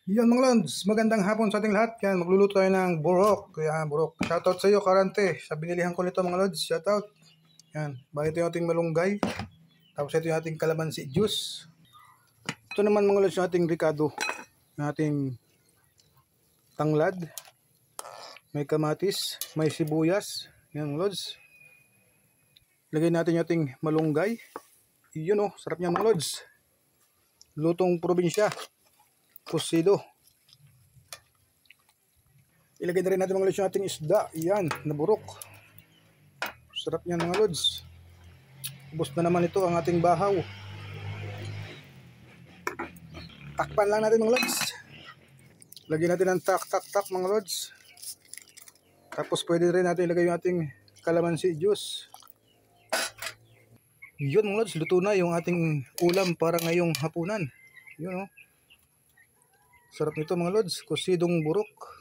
Yan mga lods, magandang hapon sa ating lahat. Yan, magluluto tayo ng burok. Yan, burok. Shoutout sa iyo, Karante. Sa binilihan ko nito mga lods, shoutout. Yan, bali ito yung ating malunggay. Tapos ito yung ating kalamansi juice. Ito naman mga lods yung ating ricado. Yung ating tanglad. May kamatis, may sibuyas. Yan mga lods. Lagay natin yung ating malunggay. Yun oh, sarap niya mga lods. Lutong probinsya. Kusido. Ilagay na rin natin mga lods yung ating isda. Yan, naburok. Sarap yan mga lods. Ubos na naman ito ang ating bahaw. Takpan lang natin mga lods. Lagyan natin ng tak mga lods. Tapos pwede rin natin ilagay yung ating kalamansi juice. Yun mga lods, luto na yung ating ulam para ngayong hapunan. Yun oh. Sarap nito mga lods, kusidong burok.